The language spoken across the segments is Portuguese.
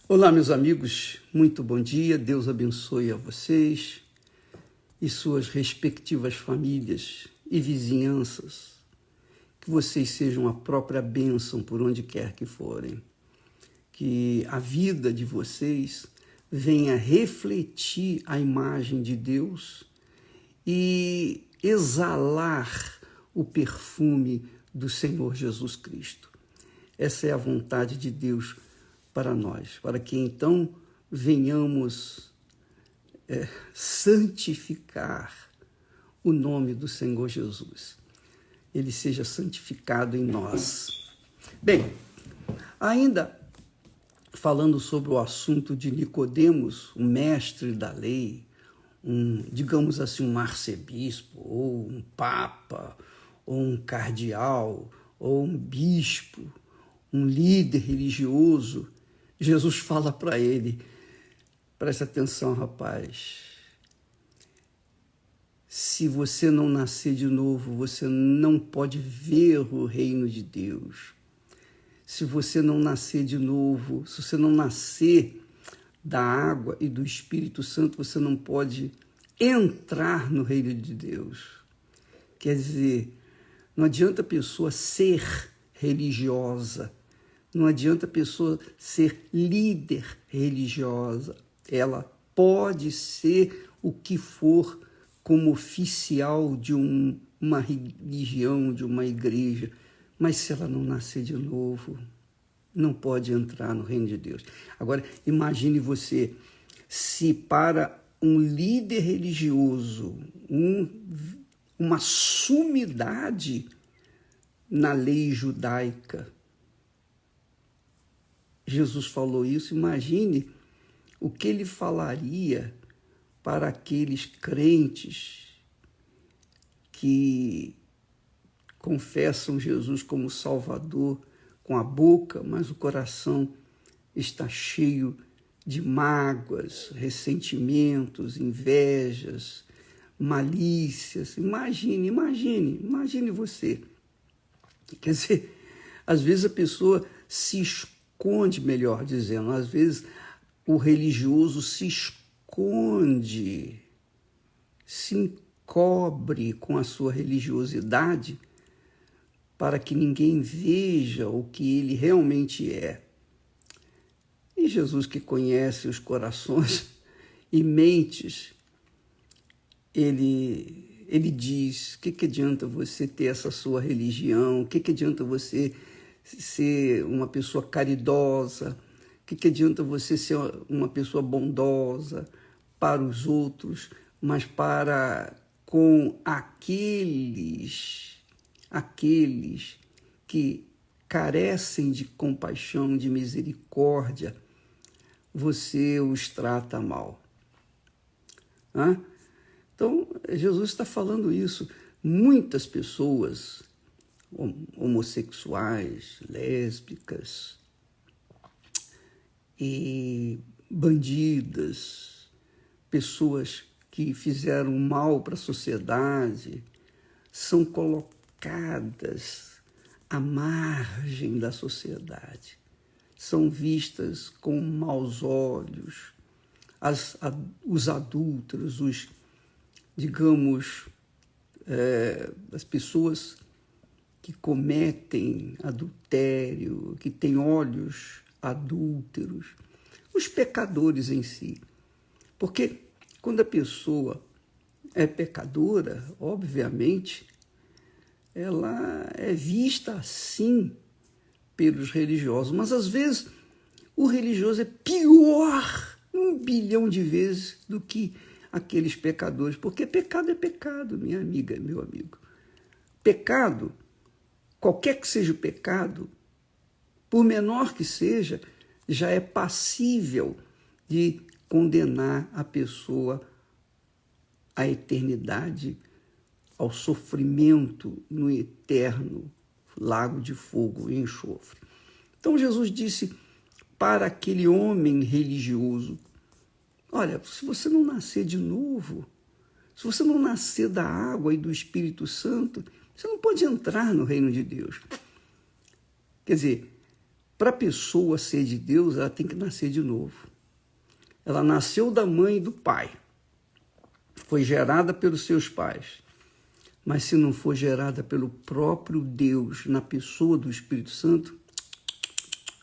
Olá, meus amigos, muito bom dia, Deus abençoe a vocês e suas respectivas famílias e vizinhanças, que vocês sejam a própria bênção por onde quer que forem, que a vida de vocês venha refletir a imagem de Deus e exalar o perfume do Senhor Jesus Cristo. Essa é a vontade de Deus para nós, para que então venhamos santificar o nome do Senhor Jesus. Ele seja santificado em nós. Bem, ainda falando sobre o assunto de Nicodemos, o mestre da lei, digamos assim, um arcebispo, ou um papa, ou um cardeal, ou um bispo, um líder religioso, Jesus fala para ele, presta atenção, rapaz, se você não nascer de novo, você não pode ver o reino de Deus. Se você não nascer de novo, se você não nascer da água e do Espírito Santo, você não pode entrar no reino de Deus. Quer dizer, não adianta a pessoa ser religiosa, não adianta a pessoa ser líder religiosa. Ela pode ser o que for como oficial de uma religião, de uma igreja, mas se ela não nascer de novo, não pode entrar no reino de Deus. Agora, imagine você, se para um líder religioso, uma sumidade na lei judaica, Jesus falou isso, imagine o que ele falaria para aqueles crentes que confessam Jesus como Salvador com a boca, mas o coração está cheio de mágoas, ressentimentos, invejas, malícias. Imagine você. Quer dizer, às vezes a pessoa se esconde, melhor dizendo, às vezes o religioso se esconde, se encobre com a sua religiosidade para que ninguém veja o que ele realmente é. E Jesus, que conhece os corações e mentes, ele diz, o que adianta você ter essa sua religião? O que adianta você ser uma pessoa caridosa? O que adianta você ser uma pessoa bondosa para os outros, mas para com aqueles que carecem de compaixão, de misericórdia, você os trata mal. Então, Jesus está falando isso. Muitas pessoas, homossexuais, lésbicas e bandidas, pessoas que fizeram mal para a sociedade, são colocadas à margem da sociedade, são vistas com maus olhos. Os adúlteros, as pessoas que cometem adultério, que têm olhos adúlteros, os pecadores em si. Porque quando a pessoa é pecadora, obviamente, ela é vista assim pelos religiosos, mas às vezes o religioso é pior 1 bilhão de vezes do que aqueles pecadores, porque pecado é pecado, minha amiga, meu amigo. Pecado, qualquer que seja o pecado, por menor que seja, já é passível de condenar a pessoa à eternidade, ao sofrimento no eterno lago de fogo e enxofre. Então Jesus disse para aquele homem religioso, olha, se você não nascer de novo, se você não nascer da água e do Espírito Santo, você não pode entrar no reino de Deus. Quer dizer, Para a pessoa ser de Deus, ela tem que nascer de novo. Ela nasceu da mãe e do pai. Foi gerada pelos seus pais. Mas se não for gerada pelo próprio Deus, na pessoa do Espírito Santo,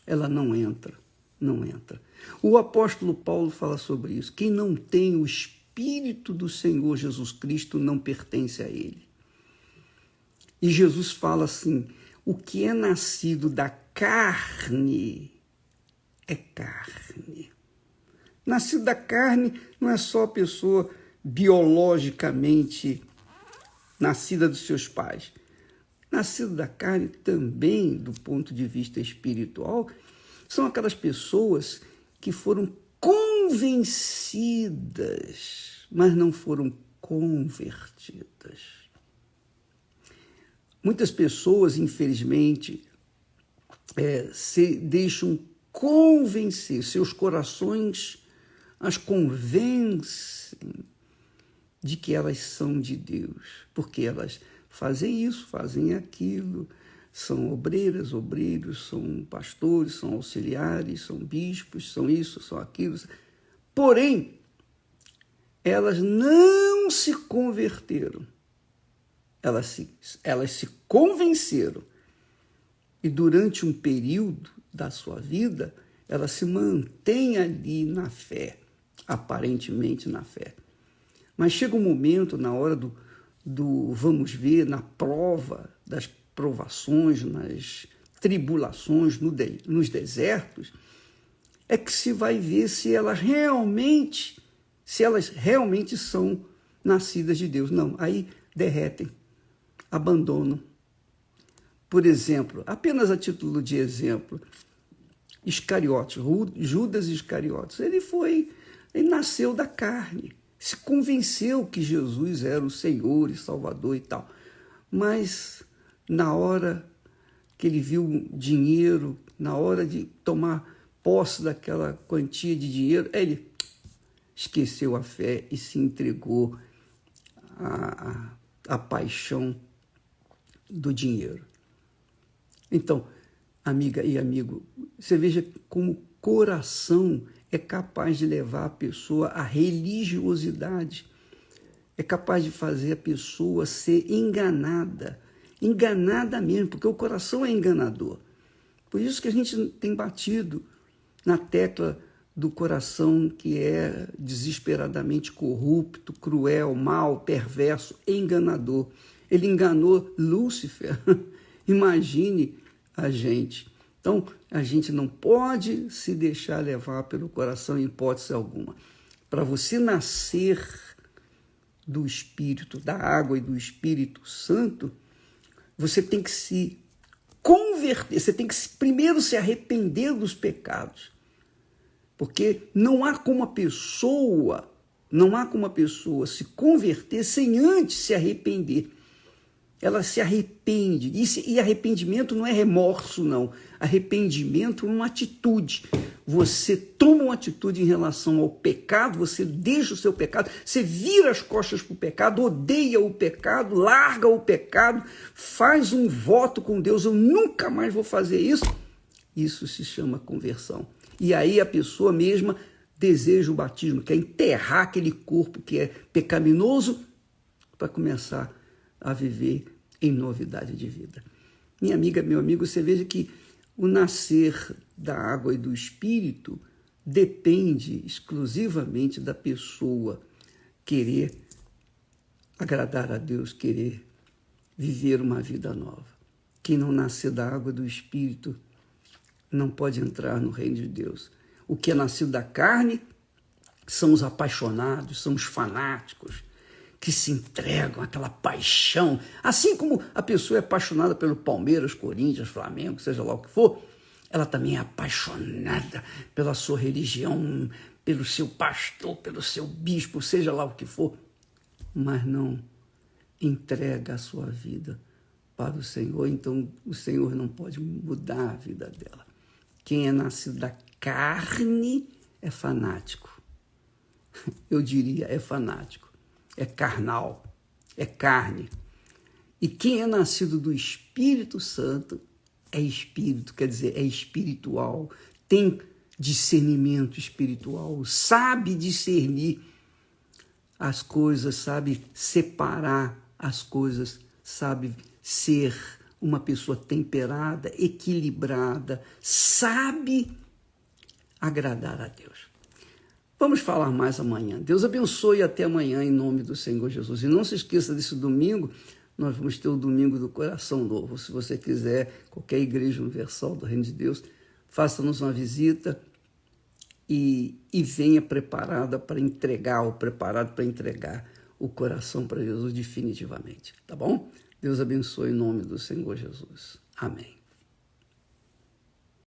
ela não entra. Não entra. O apóstolo Paulo fala sobre isso. Quem não tem o Espírito do Senhor Jesus Cristo não pertence a ele. E Jesus fala assim, o que é nascido da carne é carne. Nascido da carne não é só a pessoa biologicamente nascida dos seus pais. Nascido da carne também, do ponto de vista espiritual, são aquelas pessoas que foram convencidas, mas não foram convertidas. Muitas pessoas, infelizmente, se deixam convencer, seus corações as convencem de que elas são de Deus, porque elas fazem isso, fazem aquilo, são obreiras, obreiros, são pastores, são auxiliares, são bispos, são isso, são aquilo. Porém, elas não se converteram. Elas se convenceram. E durante um período da sua vida, ela se mantém ali na fé, aparentemente na fé. Mas chega um momento, na hora do vamos ver, na prova, das provações, nas tribulações, nos desertos, é que se vai ver se elas realmente são nascidas de Deus. Não, aí derretem, abandonam. Por exemplo, apenas a título de exemplo, Iscariotes, Judas Iscariotes, ele nasceu da carne, se convenceu que Jesus era o Senhor e Salvador e tal. Mas na hora que ele viu dinheiro, na hora de tomar posse daquela quantia de dinheiro, ele esqueceu a fé e se entregou à paixão do dinheiro. Então, amiga e amigo, você veja como o coração é capaz de levar a pessoa à religiosidade, é capaz de fazer a pessoa ser enganada mesmo, porque o coração é enganador. Por isso que a gente tem batido na tecla do coração que é desesperadamente corrupto, cruel, mau, perverso, enganador. Ele enganou Lúcifer. Imagine a gente. Então, a gente não pode se deixar levar pelo coração em hipótese alguma. Para você nascer do Espírito, da água e do Espírito Santo, você tem que se converter, você tem que primeiro se arrepender dos pecados. Porque não há como a pessoa se converter sem antes se arrepender. Ela se arrepende. E arrependimento não é remorso, não. Arrependimento é uma atitude. Você toma uma atitude em relação ao pecado, você deixa o seu pecado, você vira as costas para o pecado, odeia o pecado, larga o pecado, faz um voto com Deus, eu nunca mais vou fazer isso. Isso se chama conversão. E aí a pessoa mesma deseja o batismo, quer enterrar aquele corpo que é pecaminoso para começar a viver em novidade de vida. Minha amiga, meu amigo, você veja que o nascer da água e do Espírito depende exclusivamente da pessoa querer agradar a Deus, querer viver uma vida nova. Quem não nascer da água e do Espírito não pode entrar no reino de Deus. O que é nascido da carne são os apaixonados, são os fanáticos, que se entregam àquela paixão. Assim como a pessoa é apaixonada pelo Palmeiras, Corinthians, Flamengo, seja lá o que for, ela também é apaixonada pela sua religião, pelo seu pastor, pelo seu bispo, seja lá o que for, mas não entrega a sua vida para o Senhor. Então o Senhor não pode mudar a vida dela. Quem é nascido da carne é fanático. Eu diria, é fanático. É carnal, é carne. E quem é nascido do Espírito Santo é espírito, quer dizer, é espiritual, tem discernimento espiritual, sabe discernir as coisas, sabe separar as coisas, sabe ser uma pessoa temperada, equilibrada, sabe agradar a Deus. Vamos falar mais amanhã. Deus abençoe e até amanhã em nome do Senhor Jesus. E não se esqueça desse domingo, nós vamos ter o Domingo do Coração Novo. Se você quiser, qualquer igreja universal do Reino de Deus, faça-nos uma visita e venha preparada para entregar, ou preparado para entregar o coração para Jesus definitivamente, tá bom? Deus abençoe em nome do Senhor Jesus. Amém.